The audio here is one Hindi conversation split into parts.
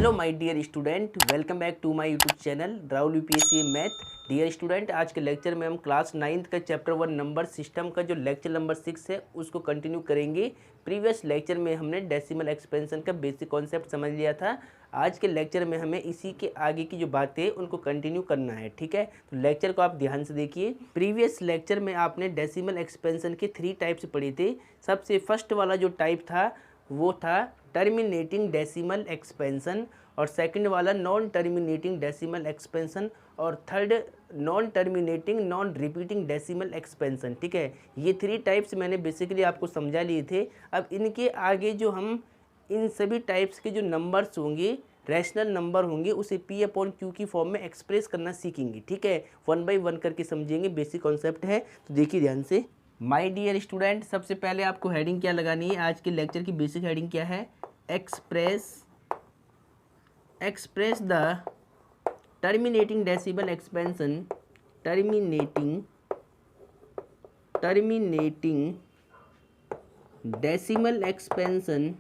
Hello my dear student, welcome back to my YouTube channel Rahul UPSC math. Dear student, आज के लेक्चर में हम क्लास 9th का चैप्टर 1 नंबर सिस्टम का जो लेक्चर नंबर 6 है उसको कंटिन्यू करेंगे। प्रीवियस लेक्चर में हमने डेसिमल एक्सपेंशन का बेसिक कॉन्सेप्ट समझ लिया था। आज के लेक्चर में हमें इसी के आगे की जो बातें उनको कंटिन्यू करना है, ठीक है। तो लेक्चर को आप ध्यान से देखिए। प्रीवियस लेक्चर में आपने डेसिमल एक्सपेंशन के 3 टाइप्स पढ़े थे। सबसे फर्स्ट वाला जो टाइप था वो था टर्मिनेटिंग डेसिमल एक्सपेंशन, और सेकंड वाला नॉन टर्मिनेटिंग डेसिमल एक्सपेंशन, और third non terminating non repeating decimal expansion, ठीक है। ये 3 टाइप्स मैंने बेसिकली आपको समझा लिए थे। अब इनके आगे जो हम इन सभी टाइप्स के जो नंबर्स होंगे, रैशनल नंबर होंगे, उसे P/Q की फॉर्म में एक्सप्रेस करना सीखेंगे, ठीक है। 1 बाय 1 करके समझेंगे, बेसिक कॉन्सेप्ट है। तो देखिए ध्यान से। माय डियर स्टूडेंट, सबसे पहले आपको हेडिंग क्या लगानी है? आज के लेक्चर की बेसिक हेडिंग क्या है? Express the terminating decimal expansion, terminating decimal expansion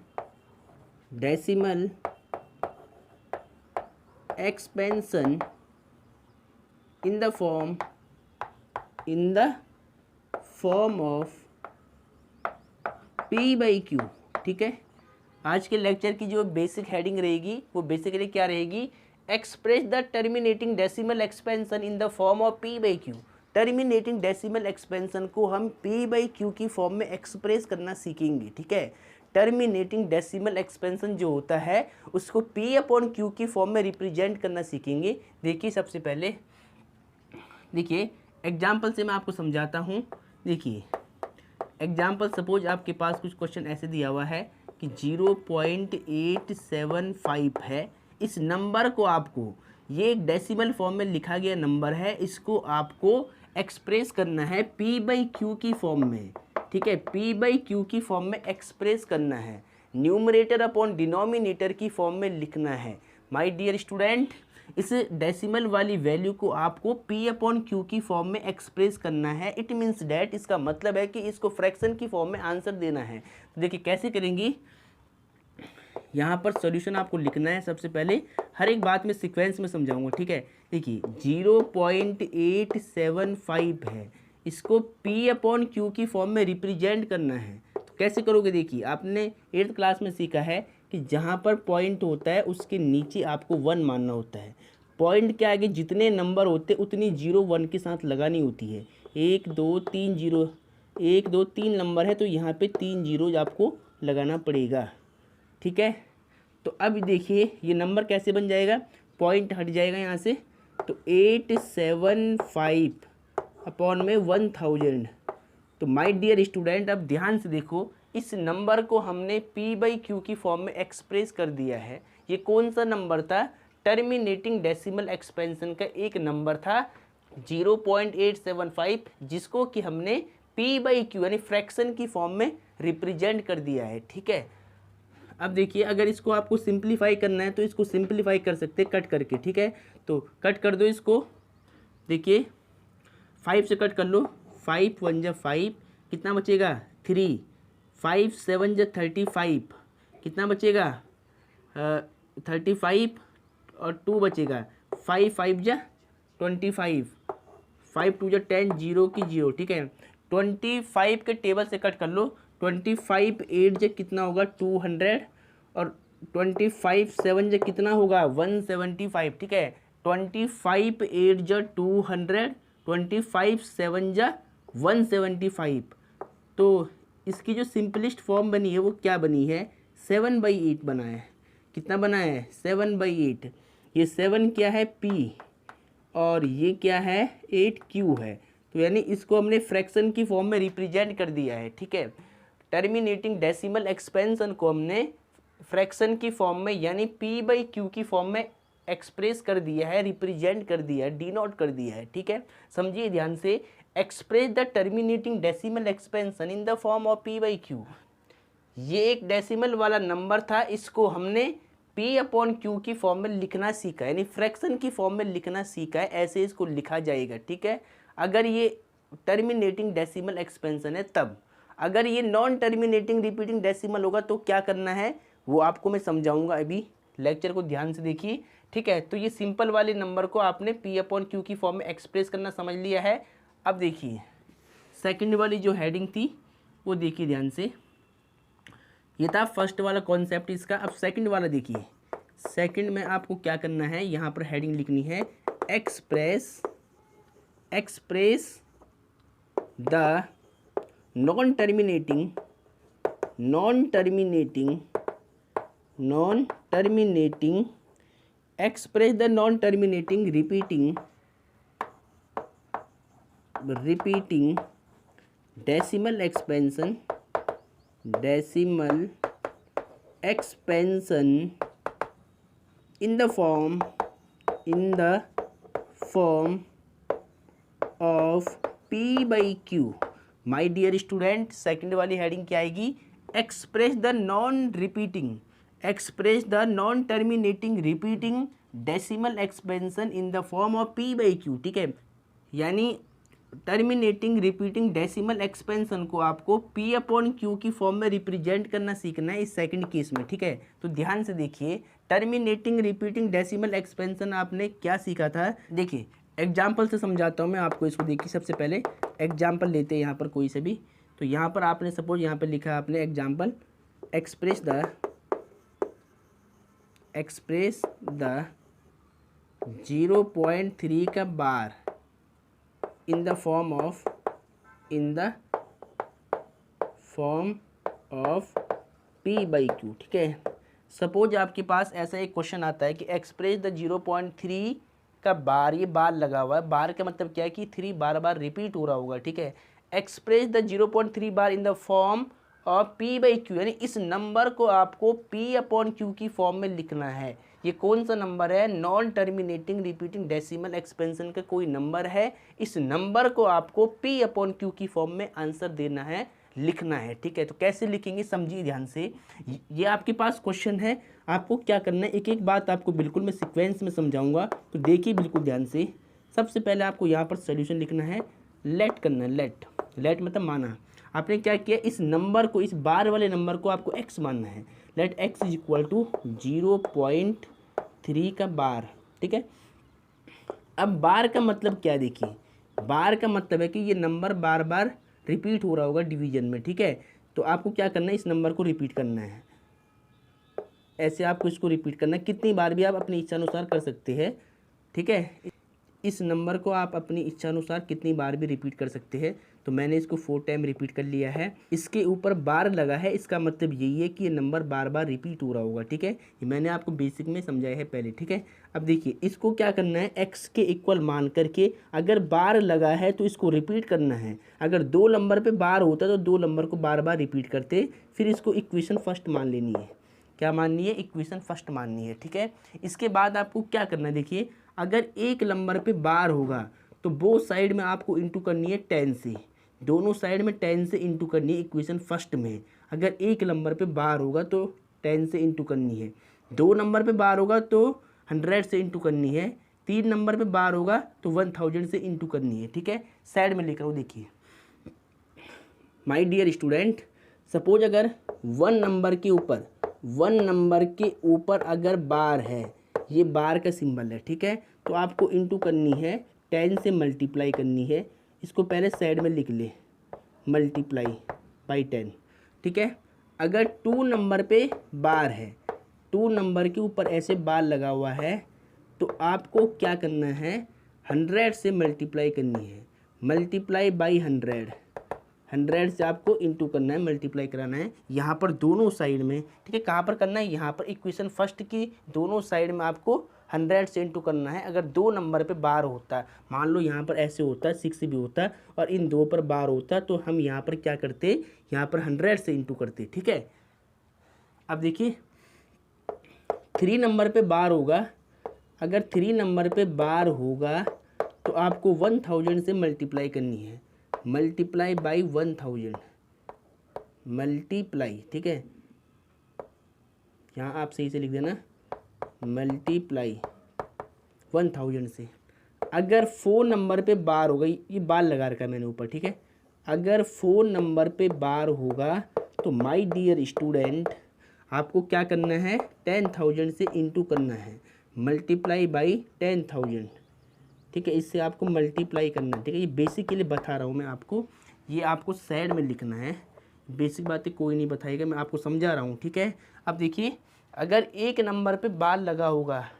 in the form of P/Q, ठीक है। आज के लेक्चर की जो बेसिक हेडिंग रहेगी वो बेसिकली क्या रहेगी? Express the terminating decimal expansion in the form of P/Q। Terminating decimal expansion को हम P/Q की फॉर्म में एक्सप्रेस करना सीखेंगे, ठीक है। टर्मिनेटिंग डेसिमल एक्सपेंशन जो होता है उसको P/Q की फॉर्म में रिप्रेजेंट करना सीखेंगे। देखिए, सबसे पहले देखिए एग्जाम्पल से मैं आपको समझाता हूँ। देखिए एग्जाम्पल, सपोज आपके पास कुछ क्वेश्चन ऐसे दिया हुआ है कि 0.875 है। इस नंबर को आपको, ये एक डेसिमल फॉर्म में लिखा गया नंबर है, इसको आपको एक्सप्रेस करना है P/Q की फॉर्म में, ठीक है। P/Q की फॉर्म में एक्सप्रेस करना है, न्यूमरेटर अपॉन डिनोमिनेटर की फॉर्म में लिखना है। माय डियर स्टूडेंट, इस डेसिमल वाली वैल्यू को आपको P/Q की फॉर्म में एक्सप्रेस करना है। इट मीन्स डैट, इसका मतलब है कि इसको फ्रैक्शन की फॉर्म में आंसर देना है। तो देखिए कैसे करेंगे, यहाँ पर सॉल्यूशन आपको लिखना है। सबसे पहले हर एक बात में सीक्वेंस में समझाऊंगा, ठीक है। देखिए 0.875 है, इसको P/Q की फॉर्म में रिप्रेजेंट करना है। तो कैसे करोगे? देखिए आपने 8th क्लास में सीखा है कि जहाँ पर पॉइंट होता है उसके नीचे आपको 1 मानना होता है। पॉइंट के आगे जितने नंबर होते उतनी 0 1 के साथ लगानी होती है। 1 2 3 0, 1 2 3 नंबर है तो यहाँ पे 3 जीरोज आपको लगाना पड़ेगा, ठीक है। तो अब देखिए ये नंबर कैसे बन जाएगा, पॉइंट हट जाएगा यहाँ से, तो 875 अपॉन में 1000। तो माय डियर स्टूडेंट, अब ध्यान से देखो, इस नंबर को हमने P/Q की फॉर्म में एक्सप्रेस कर दिया है। ये कौन सा नंबर था? टर्मिनेटिंग डेसिमल एक्सपेंशन का एक नंबर था 0.875, जिसको कि हमने P/Q यानी फ्रैक्शन की फॉर्म में रिप्रेजेंट कर दिया है, ठीक है। अब देखिए, अगर इसको आपको सिंप्लीफाई करना है तो इसको सिंप्लीफाई कर सकते हैं कट करके, ठीक है। तो कट कर दो इसको। देखिए 5 से कट कर लो, 5 1 जा 5, कितना बचेगा? 3, 5 7 जा 35, कितना बचेगा? 35 और 2 बचेगा, 5 5 जा 25, 5 2 जा 10, 0 की 0, ठीक है। 25 के टेबल से कट कर लो, 25 8 जा कितना होगा? 200, और 25 7 जा कितना होगा? 175, ठीक है। 25 8 जा 200, 25 7 जा 175। तो इसकी जो सिंपलेस्ट फॉर्म बनी है वो क्या बनी है? 7/8 बना है। कितना बना है? 7/8। ये 7 क्या है? P, और ये क्या है? 8Q है। तो यानी इसको हमने फ्रैक्शन की फॉर्म में रिप्रेजेंट कर दिया है, ठीक है। टर्मिनेटिंग डेसिमल एक्सपेंशन को हमने फ्रैक्शन की फॉर्म में यानी P/Q की फॉर्म में एक्सप्रेस कर दिया है, रिप्रेजेंट कर दिया है, डिनोट कर दिया है, ठीक है। समझिए ध्यान से। Express the terminating decimal expansion in the form of P/Q। ये एक डेसिमल वाला नंबर था, इसको हमने P/Q की फॉर्म में लिखना सीखा है, यानी फ्रैक्शन की फॉर्म में लिखना सीखा है। ऐसे इसको लिखा जाएगा, ठीक है। अगर ये टर्मिनेटिंग डेसिमल एक्सपेंशन है तब। अगर ये नॉन टर्मिनेटिंग रिपीटिंग डेसिमल होगा तो क्या करना है वो आपको मैं समझाऊंगा अभी। लेक्चर को ध्यान से देखिए, ठीक है। तो ये सिंपल वाले नंबर को आपने P अपॉन Q की फॉर्म में एक्सप्रेस करना समझ लिया है। अब देखिए सेकंड वाली जो हेडिंग थी वो देखिए ध्यान से, ये था फर्स्ट वाला कॉन्सेप्ट इसका। अब सेकंड वाला देखिए, सेकंड में आपको क्या करना है, यहाँ पर हेडिंग लिखनी है express the non terminating express the non-terminating repeating decimal expansion in the form of P by Q। My dear student, second वाली हेडिंग क्या आएगी, express the non terminating repeating decimal expansion in the form of P by Q, ठीक है। यानी टर्मिनेटिंग रिपीटिंग डेसिमल एक्सपेंशन को आपको P अपॉन Q की फॉर्म में रिप्रेजेंट करना सीखना है इस सेकंड केस में, ठीक है। तो ध्यान से देखिए, टर्मिनेटिंग रिपीटिंग डेसिमल एक्सपेंशन आपने क्या सीखा था, देखिए एग्जाम्पल से समझाता हूँ मैं आपको इसको। देखिए सबसे पहले एग्जाम्पल लेते हैं यहाँ पर कोई से भी। तो यहाँ पर आपने सपोज यहाँ पर लिखा आपने एग्जाम्पल एक्सप्रेस द 0.3 का bar in the form of P by Q, ठीक है। सपोज आपके पास ऐसा एक क्वेश्चन आता है कि एक्सप्रेस द 0.3 का बार, ये बार लगा हुआ है, बार का मतलब क्या है कि 3 बार बार रिपीट हो रहा होगा, ठीक है। Express the 0.3 bar in the form of P by Q, यानी इस नंबर को आपको P अपॉन Q की फॉर्म में लिखना है। ये कौन सा नंबर है, non terminating repeating decimal expansion का कोई नंबर है। इस नंबर को आपको P अपॉन Q की फॉर्म में आंसर देना है, लिखना है, ठीक है। तो कैसे लिखेंगे समझिए ध्यान से, ये आपके पास क्वेश्चन है, आपको क्या करना है, एक एक बात आपको बिल्कुल मैं सीक्वेंस में समझाऊंगा, तो देखिए बिल्कुल ध्यान से। सबसे पहले आपको यहाँ पर सॉल्यूशन लिखना है, लेट करना है, लेट मतलब माना। आपने क्या किया, इस नंबर को, इस बार वाले नंबर को आपको x मानना है। Let x is equal to 0.3 का बार, ठीक है। अब बार का मतलब क्या, देखिए बार का मतलब है कि ये नंबर बार बार रिपीट हो रहा होगा डिवीजन में, ठीक है। तो आपको क्या करना है, इस नंबर को रिपीट करना है, ऐसे आपको इसको रिपीट करना है, कितनी बार भी आप अपनी इच्छा अनुसार कर सकते हैं, ठीक है। इस नंबर को आप अपनी इच्छा अनुसार कितनी बार भी रिपीट कर सकते हैं। तो मैंने इसको 4 टाइम रिपीट कर लिया है, इसके ऊपर बार लगा है, इसका मतलब यही है कि ये नंबर बार बार रिपीट हो रहा होगा, ठीक है। ये मैंने आपको बेसिक में समझाया है पहले, ठीक है। अब देखिए इसको क्या करना है, x के इक्वल मान करके, अगर बार लगा है तो इसको रिपीट करना है। अगर 2 नंबर पे बार होता तो 2 नंबर को बार बार रिपीट करते, फिर इसको इक्वेशन फर्स्ट मान लेनी है। क्या माननी है, इक्वेशन फर्स्ट माननी है, ठीक है। इसके बाद आपको क्या करना है, देखिए अगर एक नंबर पे बार होगा तो बोथ साइड में आपको इंटू करनी है 10 से, दोनों साइड में 10 से इंटू करनी है इक्वेशन फर्स्ट में। अगर एक नंबर पे बार होगा तो 10 से इंटू करनी है, 2 नंबर पे बार होगा तो 100 से इंटू करनी है, 3 नंबर पे बार होगा तो 1000 से इंटू करनी है, ठीक है। साइड में लेकर वो देखिए माय डियर स्टूडेंट, सपोज अगर 1 नंबर के ऊपर अगर बार है, ये बार का सिंबल है, ठीक है। तो आपको इंटू करनी है, 10 से मल्टीप्लाई करनी है, इसको पहले साइड में लिख ले, मल्टीप्लाई बाई 10, ठीक है। अगर 2 नंबर पे बार है, 2 नंबर के ऊपर ऐसे बार लगा हुआ है, तो आपको क्या करना है, 100 से मल्टीप्लाई करनी है, मल्टीप्लाई बाई 100 से आपको इंटू करना है, मल्टीप्लाई कराना है यहाँ पर दोनों साइड में, ठीक है। कहाँ पर करना है, यहाँ पर इक्वेशन फर्स्ट की दोनों साइड में आपको 100 से इंटू करना है। अगर 2 नंबर पे बार होता है, मान लो यहाँ पर ऐसे होता है, 6 भी होता है, और इन 2 पर बार होता है, तो हम यहाँ पर क्या करते, यहाँ पर 100 से इंटू करते, ठीक है। अब देखिए 3 नंबर पे बार होगा, अगर 3 नंबर पे बार होगा तो आपको 1000 से मल्टीप्लाई करनी है, मल्टीप्लाई बाई 1000, मल्टीप्लाई, ठीक है। यहाँ आप सही से लिख देना, मल्टीप्लाई 1000 से। अगर 4 नंबर पे बार होगा, ये बार लगा रखा है मैंने ऊपर, ठीक है। अगर 4 नंबर पे बार होगा तो माय डियर स्टूडेंट आपको क्या करना है, 10,000 से इंटू करना है, मल्टीप्लाई बाई 10,000, ठीक है। इससे आपको मल्टीप्लाई करना है, ठीक है। ये बेसिक के लिए बता रहा हूँ मैं आपको, ये आपको साइड में लिखना है, बेसिक बातें कोई नहीं बताएगा, मैं आपको समझा रहा हूँ, ठीक है। अब देखिए, अगर एक नंबर पे बार लगा होगा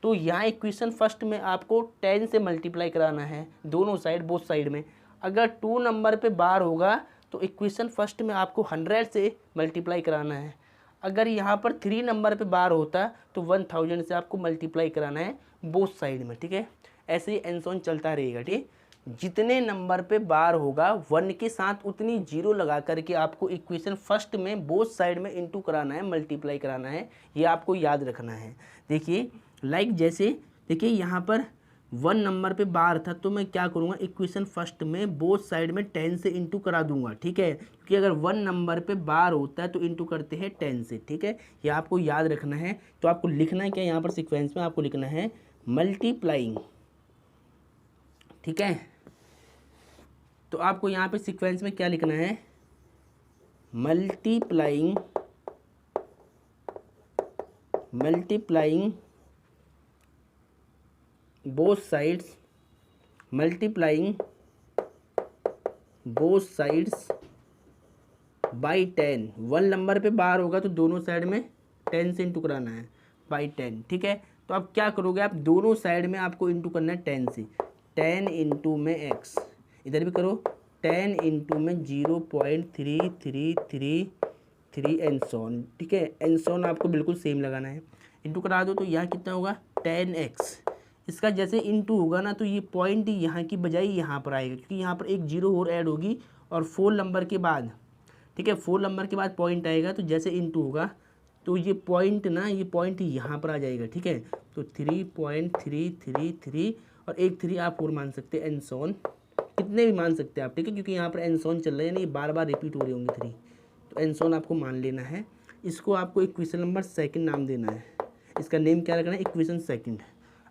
तो यहाँ इक्वेशन फर्स्ट में आपको 10 से मल्टीप्लाई कराना है, दोनों साइड, बोथ साइड में। अगर 2 नंबर पे बार होगा तो इक्वेशन फर्स्ट में आपको 100 से मल्टीप्लाई कराना है। अगर यहाँ पर 3 नंबर पे बार होता तो 1000 से आपको मल्टीप्लाई कराना है बोथ साइड में, ठीक है। ऐसे ही एंड सो ऑन चलता रहेगा, ठीक। जितने नंबर पे बार होगा 1 के साथ उतनी जीरो लगा करके आपको इक्वेशन फर्स्ट में बोथ साइड में इंटू कराना है, मल्टीप्लाई कराना है, ये आपको याद रखना है। देखिए लाइक जैसे देखिए यहाँ पर 1 नंबर पे बार था तो मैं क्या करूँगा, इक्वेशन फर्स्ट में बोथ साइड में 10 से इंटू करा दूंगा, ठीक है। क्योंकि अगर 1 नंबर पे बार होता है तो इंटू करते हैं 10 से, ठीक है। ये आपको याद रखना है। तो आपको लिखना है क्या, यहाँ पर सीक्वेंस में आपको लिखना है मल्टीप्लाइंग, ठीक है। तो आपको यहाँ पे सीक्वेंस में क्या लिखना है, multiplying both sides, multiplying both sides by 10। 1 number पे बार होगा तो दोनों साइड में 10 से इंटू कराना है, बाई 10, ठीक है। तो आप क्या करोगे, आप दोनों साइड में आपको इंटू करना है 10 से, 10 इंटू में x, इधर भी करो 10 इंटू में 0.3333 एंड सोन, ठीक है। एंड सोन आपको बिल्कुल सेम लगाना है, इंटू करा दो तो यहाँ कितना होगा 10x। इसका जैसे इंटू होगा ना तो ये पॉइंट यहाँ की बजाय यहाँ पर आएगा, क्योंकि यहाँ पर एक जीरो और ऐड होगी और 4 नंबर के बाद, ठीक है, 4 नंबर के बाद पॉइंट आएगा। तो जैसे इंटू होगा तो ये पॉइंट ना, ये पॉइंट यहाँ पर आ जाएगा, ठीक है। तो 3.333 और एक 3 आप और मान सकते हैं, एंड सोन कितने भी मान सकते हैं आप, ठीक है। क्योंकि यहाँ पर एंड सोन चल रहा है, नहीं बार बार रिपीट हो रहे होंगे 3, तो एंड सोन आपको मान लेना है। इसको आपको इक्वेशन नंबर सेकंड नाम देना है, इसका नेम क्या रखना है, इक्वेशन सेकंड।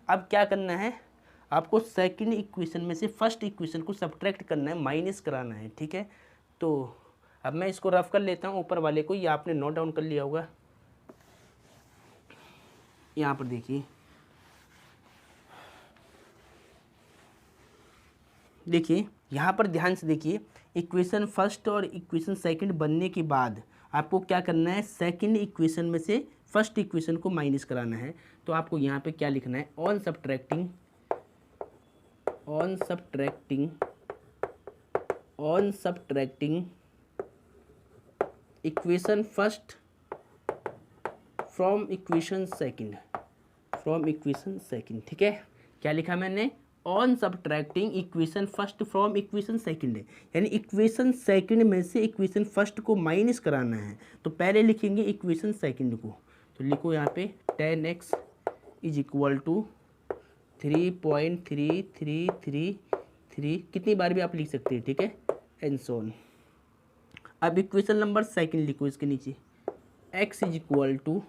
अब क्या करना है, आपको सेकंड इक्वेशन में से फर्स्ट इक्वेशन को सब्ट्रैक्ट करना है, माइनस कराना है, ठीक है। तो अब मैं इसको रफ कर लेता हूँ, ऊपर वाले को, ये आपने नोट डाउन कर लिया होगा। यहाँ पर देखिए, यहाँ पर ध्यान से देखिए, इक्वेशन फर्स्ट और इक्वेशन सेकंड बनने के बाद आपको क्या करना है, सेकंड इक्वेशन में से फर्स्ट इक्वेशन को माइनस कराना है। तो आपको यहाँ पे क्या लिखना है, on subtracting equation first from equation second, ठीक है। क्या लिखा मैंने, on subtracting equation first from equation second, यानी इक्वेशन सेकंड में से इक्वेशन फर्स्ट को माइनस कराना है। तो पहले लिखेंगे इक्वेशन सेकंड को, तो लिखो यहाँ पे 10x इज इक्वल टू 3.3333, कितनी बार भी आप लिख सकते हैं, ठीक है, एंड सो ऑन। अब इक्वेशन नंबर सेकंड लिखो इसके नीचे, x इज इक्वल टू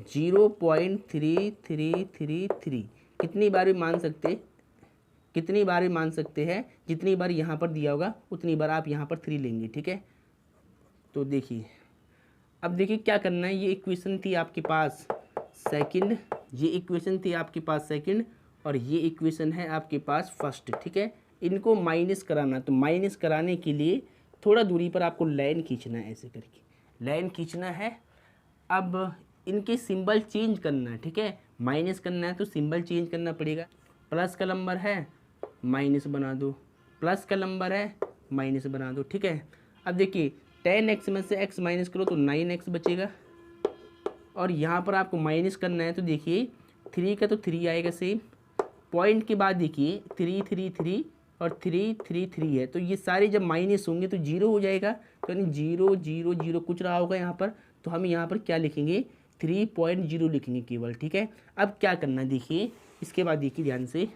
0.3333, कितनी बार भी मान सकते हैं, जितनी बार यहाँ पर दिया होगा उतनी बार आप यहाँ पर 3 लेंगे, ठीक है। तो देखिए, अब देखिए क्या करना है, ये इक्वेशन थी आपके पास सेकंड, और ये इक्वेशन है आपके पास फर्स्ट, ठीक है। इनको माइनस कराना, तो माइनस कराने के लिए थोड़ा दूरी पर आपको लाइन खींचना है, ऐसे करके लाइन खींचना है। अब इनके सिंबल चेंज करना है, ठीक है, माइनस करना है तो सिंबल चेंज करना पड़ेगा। प्लस का नंबर है माइनस बना दो, प्लस का नंबर है माइनस बना दो, ठीक है। अब देखिए 10x में से x माइनस करो तो 9x बचेगा, और यहाँ पर आपको माइनस करना है तो देखिए 3 का तो 3 आएगा सेम, पॉइंट के बाद देखिए 3 3 3 और 3 3 3 है, तो ये सारे जब माइनस होंगे तो 0 हो जाएगा, तो यानी 0 0 0 कुछ रहा होगा यहाँ पर, तो हम यहाँ पर क्या लिखेंगे, 3.0 लिखेंगे केवल, ठीक है। अब क्या करना है देखिए, इसके बाद देखिए ध्यान से,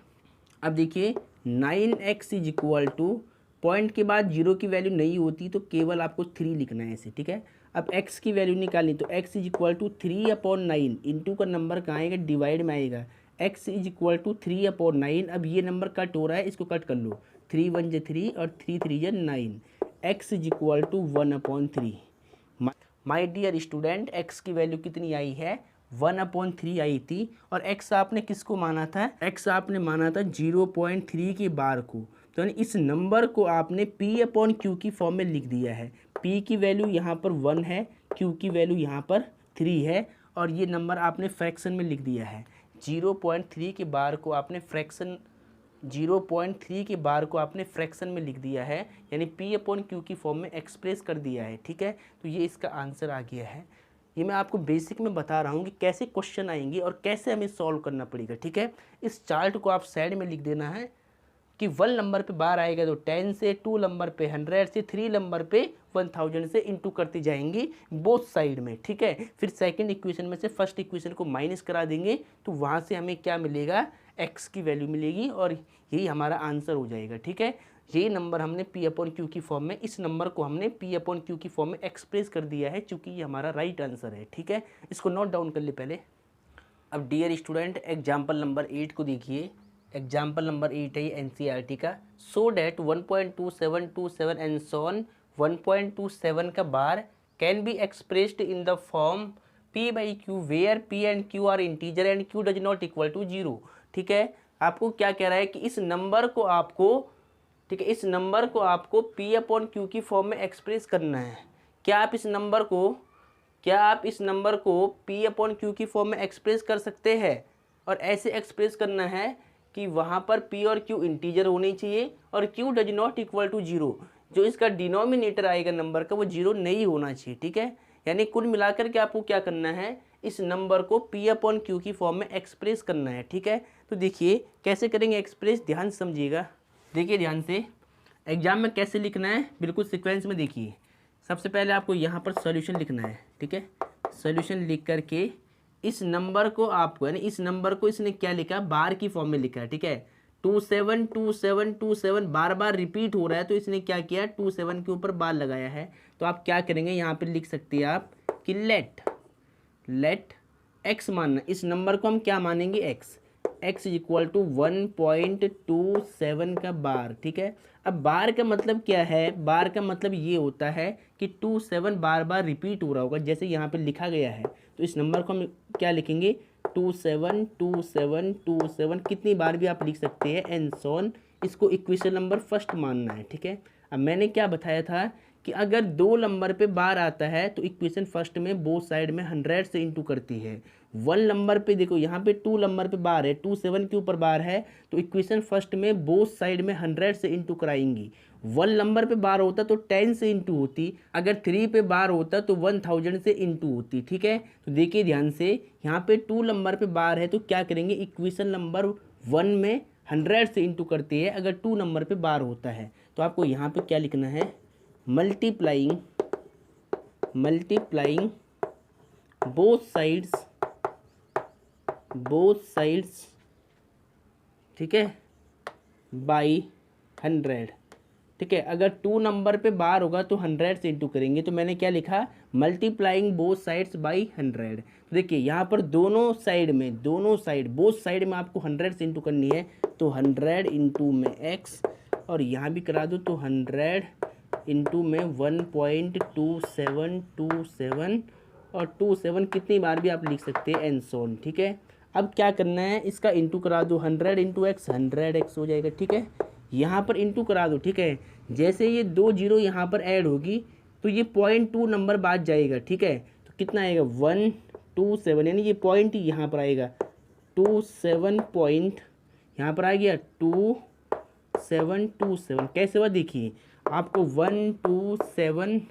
अब देखिए 9x is equal to, point के बाद 0 की वैल्यू नहीं होती तो केवल आपको 3 लिखना है ऐसे, ठीक है। अब x की वैल्यू निकालनी, तो x is equal to 3/9, into का नंबर कहाँ आएगा, डिवाइड में आएगा, x इज इक्वल टू 3/9। अब ये नंबर कट हो रहा है, इसको कट कर लो, 3 1 3 और 3 3 9, x is equal to 1/3, my dear student x की वैल्यू कितनी आई है 1/3 आई थी, और x आपने किसको माना था, x आपने माना था 0.3 की बार को। तो यानी इस नंबर को आपने p/q की फॉर्म में लिख दिया है। p की वैल्यू यहाँ पर 1 है, q की वैल्यू यहाँ पर 3 है, और ये नंबर आपने फ्रैक्शन में लिख दिया है। 0.3 की बार को आपने फ्रैक्शन 0.3 की बार को आपने फ्रैक्शन में लिख दिया है, यानी p/q की फॉर्म में एक्सप्रेस कर दिया है। ठीक है, तो ये इसका आंसर आ गया है। ये मैं आपको बेसिक में बता रहा हूँ कि कैसे क्वेश्चन आएंगे और कैसे हमें सॉल्व करना पड़ेगा। ठीक है, इस चार्ट को आप साइड में लिख देना है कि 1 नंबर पे बार आएगा तो 10 से, 2 नंबर पे 100 से, 3 नंबर पे 1000 से इंटू करती जाएंगी बोथ साइड में। ठीक है, फिर सेकंड इक्वेशन में से फर्स्ट इक्वेशन को माइनस करा देंगे, तो वहाँ से हमें क्या मिलेगा, x की वैल्यू मिलेगी, और यही हमारा आंसर हो जाएगा। ठीक है, यही नंबर हमने p/q की फॉर्म में, इस नंबर को हमने p/q की फॉर्म में एक्सप्रेस कर दिया है, चूँकि ये हमारा राइट आंसर है। ठीक है, इसको नोट डाउन कर ले पहले। अब डियर स्टूडेंट एग्जाम्पल नंबर 8 को देखिए। एग्जाम्पल नंबर 8 है एनसीईआरटी का। So that 1.2727 and so on 1.27 का bar can be expressed in the form p/q where p and q are integer and q does not equal to 0। ठीक है, आपको क्या कह रहा है कि इस नंबर को आपको, ठीक है, इस नंबर को आपको p/q की फॉर्म में एक्सप्रेस करना है। क्या आप इस नंबर को p/q की फॉर्म में एक्सप्रेस कर सकते हैं? और ऐसे एक्सप्रेस करना है कि वहाँ पर p और q इंटीजर होने चाहिए और q does not equal to 0, जो इसका डिनोमिनेटर आएगा नंबर का वो 0 नहीं होना चाहिए। ठीक है, यानी कुल मिलाकर के आपको क्या करना है, इस नंबर को p/q की फॉर्म में एक्सप्रेस करना है। ठीक है, तो देखिए कैसे करेंगे एक्सप्रेस, ध्यान से समझिएगा। देखिए ध्यान से, एग्जाम में कैसे लिखना है बिल्कुल सीक्वेंस में देखिए। सबसे पहले आपको यहाँ पर सॉल्यूशन लिखना है। ठीक है, सॉल्यूशन लिख करके इस नंबर को आपको, यानी इस नंबर को इसने क्या लिखा, बार की फॉर्म में लिखा है। ठीक है, 272727 बार बार रिपीट हो रहा है, तो इसने क्या किया, 27 के ऊपर बार लगाया है। तो आप क्या करेंगे, यहाँ पे लिख सकते हैं आप कि लेट x मानना, इस नंबर को हम क्या मानेंगे, x इक्वल टू 1.27 का बार। ठीक है, अब बार का मतलब क्या है, बार का मतलब ये होता है कि 27 बार बार रिपीट हो रहा होगा, जैसे यहाँ पे लिखा गया है। तो इस नंबर को हम क्या लिखेंगे, 272727 कितनी बार भी आप लिख सकते हैं, एंड सो ऑन। इसको इक्वेशन नंबर फर्स्ट मानना है। ठीक है, अब मैंने क्या बताया था कि अगर 2 नंबर पे बार आता है तो इक्वेशन फर्स्ट में बोथ साइड में 100 से इंटू करती है। 1 नंबर पे देखो, यहाँ पे 2 नंबर पे बार है, 27 के ऊपर बार है, तो इक्वेशन फर्स्ट में बोथ साइड में 100 से इंटू कराएंगी। 1 नंबर पे बार होता तो 10 से इंटू होती, अगर 3 पे बार होता तो 1000 से इंटू होती। ठीक है, तो देखिए ध्यान से, यहाँ पे 2 नंबर पे बार है तो क्या करेंगे, इक्वेशन नंबर 1 में 100 से इंटू करती है अगर 2 नंबर पे बार होता है। तो आपको यहाँ पे क्या लिखना है, मल्टीप्लाइंग बोथ साइड्स, ठीक है, बाई 100। ठीक है, अगर 2 नंबर पे बार होगा तो 100 से इंटू करेंगे, तो मैंने क्या लिखा, मल्टीप्लाइंग बोथ साइड्स बाई 100। तो देखिए यहाँ पर दोनों साइड बोथ साइड में आपको 100 से इंटू करनी है, तो 100 इंटू में x, और यहाँ भी करा दो तो 100 इंटू में 1.2727 और 27 कितनी बार भी आप लिख सकते हैं, एंड सो ऑन। ठीक है, अब क्या करना है, इसका इंटू करा दो, 100 इंटू एक्स 100x हो जाएगा। ठीक है, यहाँ पर इंटू करा दो। ठीक है, जैसे ये 2 जीरो यहाँ पर ऐड होगी तो ये 0.2 नंबर बाद जाएगा। ठीक है, तो कितना आएगा, 127, यानी ये पॉइंट यहाँ पर आएगा, 27 पॉइंट यहाँ पर आ गया, 2727 कैसे हुआ, देखिए आपको 127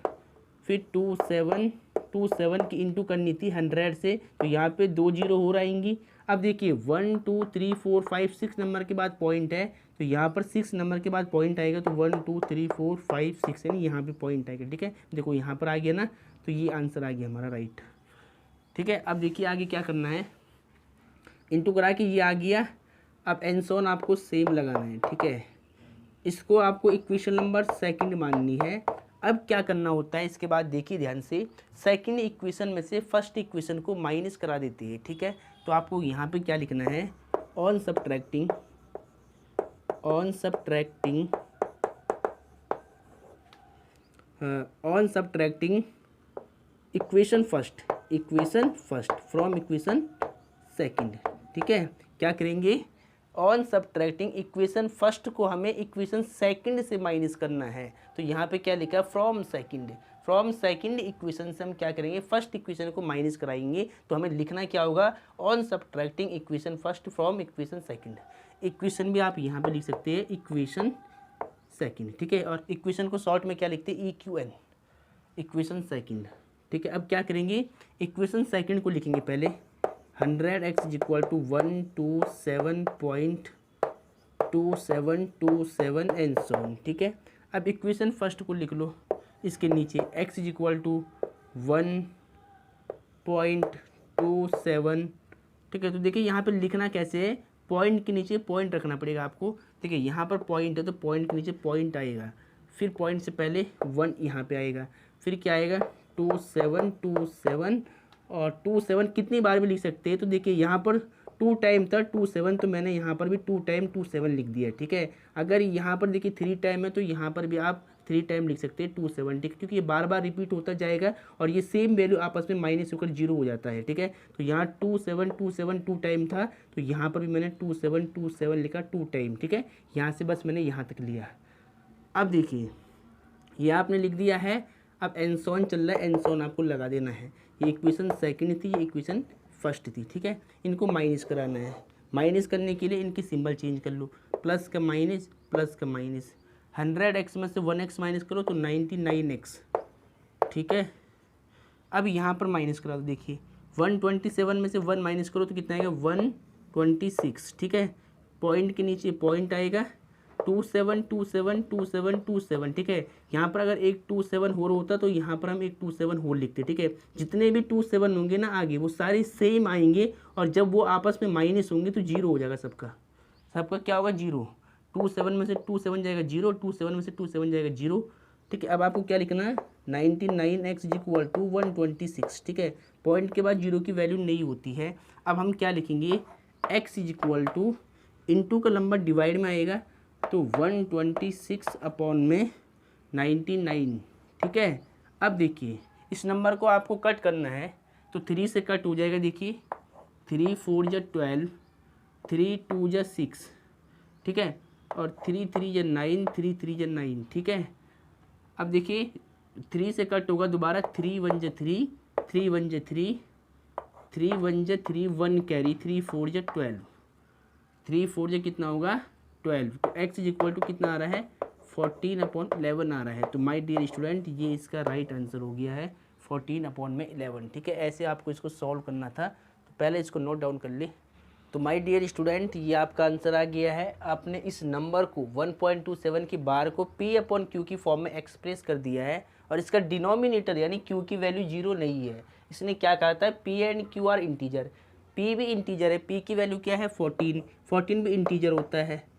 फिर 2727 की इंटू करनी थी 100 से, तो यहाँ पे 2 जीरो हो रहेंगी। अब देखिए 1 2 3 4 5 6 नंबर के बाद पॉइंट है, तो यहाँ पर 6 नंबर के बाद पॉइंट आएगा, तो 1 2 3 4 5 6 यानी यहाँ पे पॉइंट आएगा। ठीक है, देखो यहाँ पर आ गया ना, तो ये आंसर आ गया हमारा राइट। ठीक है, अब देखिए आगे क्या करना है, इंटू करा के ये आ गया। अब एंड सो ऑन आपको सेम लगाना है। ठीक है, इसको आपको इक्वेशन नंबर सेकंड माननी है। अब क्या करना होता है इसके बाद, देखिए ध्यान से, सेकंड इक्वेशन में से फर्स्ट इक्वेशन को माइनस करा देती है। ठीक है, तो आपको यहाँ पे क्या लिखना है, on subtracting equation first from equation second, ठीक है। क्या करेंगे, ऑन सब्ट्रैक्टिंग इक्वेशन फर्स्ट को हमें इक्वेशन सेकंड से माइनस करना है। तो यहाँ पे क्या लिखा है, फ्रॉम सेकंड इक्वेशन से हम क्या करेंगे, फर्स्ट इक्वेशन को माइनस कराएंगे। तो हमें लिखना क्या होगा, on subtracting equation first from equation second. Equation भी आप यहाँ पे लिख सकते हैं इक्वेशन सेकंड, ठीक है। और इक्वेशन को शॉर्ट में क्या लिखते हैं, EQN, इक्वेशन सेकंड, ठीक है। अब क्या करेंगे, इक्वेशन सेकंड को लिखेंगे पहले 100x equal to 127.2727 and so on, ठीक है। अब इक्वेशन फर्स्ट को लिख लो, इसके नीचे x इक्वल टू 1.27, ठीक है। तो देखिए यहाँ पे लिखना कैसे है, पॉइंट के नीचे पॉइंट रखना पड़ेगा आपको। देखिए यहाँ पर पॉइंट है तो पॉइंट के नीचे पॉइंट आएगा, फिर पॉइंट से पहले 1 यहाँ पे आएगा, फिर क्या आएगा 2727 और 27 कितनी बार भी लिख सकते हैं। तो देखिए यहाँ पर 2 टाइम था 27, तो मैंने यहाँ पर भी 2 टाइम 27 लिख दिया, ठीक है। अगर यहाँ पर देखिए 3 टाइम है तो यहाँ पर भी आप 3 टाइम लिख सकते हैं 27, ठीक है, क्योंकि ये बार बार रिपीट होता जाएगा और ये सेम वैल्यू आपस में माइनस होकर 0 हो जाता है, ठीक है। तो यहाँ 2727 2 टाइम था, तो यहाँ पर भी मैंने 2727 लिखा 2 टाइम, ठीक है। यहाँ से बस मैंने यहाँ तक लिया। अब देखिए ये आपने लिख दिया है। अब एनसॉन चल रहा है, एनसॉन आपको लगा देना है। ये इक्वेशन सेकंड थी, ये इक्वेशन फर्स्ट थी, ठीक है। इनको माइनस कराना है। माइनस करने के लिए इनकी सिंबल चेंज कर लो, प्लस का माइनस, प्लस का माइनस। 100x में से 1x माइनस करो तो 99x, ठीक है। अब यहाँ पर माइनस करा दो, देखिए 127 में से 1 माइनस करो तो कितना आएगा 126, ठीक है। पॉइंट के नीचे पॉइंट आएगा 27272727, ठीक है। यहाँ पर अगर एक 27 और होता तो यहाँ पर हम एक 27 और लिखते, ठीक है। जितने भी 27 होंगे ना आगे वो सारे सेम आएंगे और जब वो आपस में माइनस होंगे तो 0 हो जाएगा सबका क्या होगा 0। 27 में से 27 जाएगा 0, 27 में से 27 जाएगा 0, ठीक है। अब आपको क्या लिखना है 99x इक्वल टू 126, ठीक है। पॉइंट के बाद 0 की वैल्यू नहीं होती है। अब हम क्या लिखेंगे, x इक्वल टू इंटू का नंबर डिवाइड में आएगा तो 126 अपॉन में 99, ठीक है। अब देखिए इस नंबर को आपको कट करना है तो 3 से कट हो जाएगा, देखिए 3 4 जा 12, 3 2 जा 6, ठीक है, और 3 3 जा 9, 3 3 जा 9, ठीक है। अब देखिए 3 से कट होगा दोबारा, 3 1 जा 3, 3 1 जा 3, 3 1 जा 3, 1 कैरी, 3 4 जा 12, 3 4 जा कितना होगा 12। तो x इज इक्वल टू कितना आ रहा है 14/11 आ रहा है। तो माय डियर स्टूडेंट ये इसका राइट आंसर हो गया है 14/11, ठीक है। ऐसे आपको इसको सॉल्व करना था, तो पहले इसको नोट डाउन कर ले। तो माय डियर स्टूडेंट ये आपका आंसर आ गया है। आपने इस नंबर को 1.27 की बार को p/q की फॉर्म में एक्सप्रेस कर दिया है और इसका डिनोमिनेटर यानी q की वैल्यू 0 नहीं है। इसने क्या कहा था, p and q are integer, p भी इंटीजर है, p की वैल्यू क्या है 14 भी इंटीजर होता है,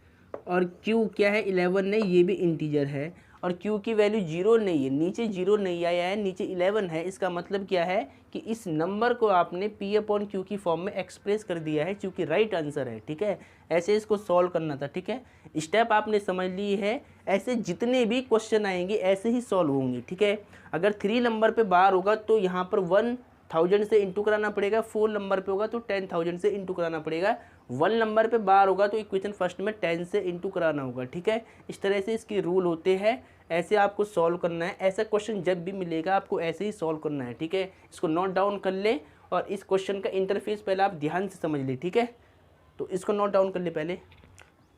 और q क्या है 11 नहीं, ये भी इंटीजर है, और q की वैल्यू 0 नहीं है, नीचे 0 नहीं आया है, नीचे 11 है। इसका मतलब क्या है कि इस नंबर को आपने p/q की फॉर्म में एक्सप्रेस कर दिया है, क्योंकि राइट आंसर है, ठीक है। ऐसे इसको सॉल्व करना था, ठीक है। स्टेप आपने समझ ली है। ऐसे जितने भी क्वेश्चन आएंगे ऐसे ही सॉल्व होंगे, ठीक है। अगर 3 नंबर पे बार होगा तो यहाँ पर 1000 से इंटू कराना पड़ेगा, 4 नंबर पे होगा तो 10,000 से इंटू कराना पड़ेगा, 1 नंबर पे बार होगा तो इक्वेशन फर्स्ट में 10 से इंटू कराना होगा, ठीक है। इस तरह से इसकी रूल होते हैं, ऐसे आपको सॉल्व करना है। ऐसा क्वेश्चन जब भी मिलेगा आपको ऐसे ही सॉल्व करना है, ठीक है। इसको नोट डाउन कर ले और इस क्वेश्चन का इंटरफेस पहले आप ध्यान से समझ ले, ठीक है। तो इसको नोट डाउन कर ले पहले।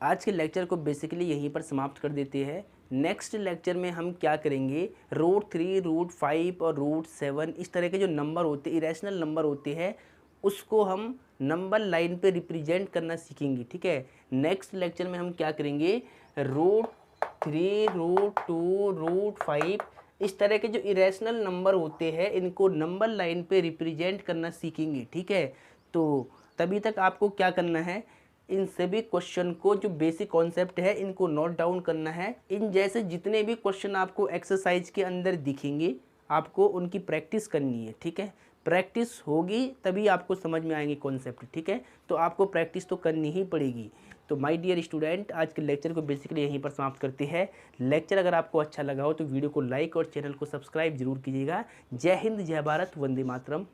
आज के लेक्चर को बेसिकली यहीं पर समाप्त कर देते हैं। नेक्स्ट लेक्चर में हम क्या करेंगे, √3, √5 और √7 इस तरह के जो नंबर होते हैं, इरेशनल नंबर होते हैं, उसको हम नंबर लाइन पे रिप्रेजेंट करना सीखेंगे, ठीक है। नेक्स्ट लेक्चर में हम क्या करेंगे, √3, √2, √5 इस तरह के जो इरेशनल नंबर होते हैं इनको नंबर लाइन पे रिप्रेजेंट करना सीखेंगे, ठीक है। तो तभी तक आपको क्या करना है, इन सभी क्वेश्चन को जो बेसिक कॉन्सेप्ट है इनको नोट डाउन करना है। इन जैसे जितने भी क्वेश्चन आपको एक्सरसाइज के अंदर दिखेंगे आपको उनकी प्रैक्टिस करनी है, ठीक है। प्रैक्टिस होगी तभी आपको समझ में आएंगे कॉन्सेप्ट, ठीक है। तो आपको प्रैक्टिस तो करनी ही पड़ेगी। तो माय डियर स्टूडेंट, आज के लेक्चर को बेसिकली यहीं पर समाप्त करते हैं। लेक्चर अगर आपको अच्छा लगा हो तो वीडियो को लाइक और चैनल को सब्सक्राइब जरूर कीजिएगा। जय हिंद, जय भारत, वंदे मातरम।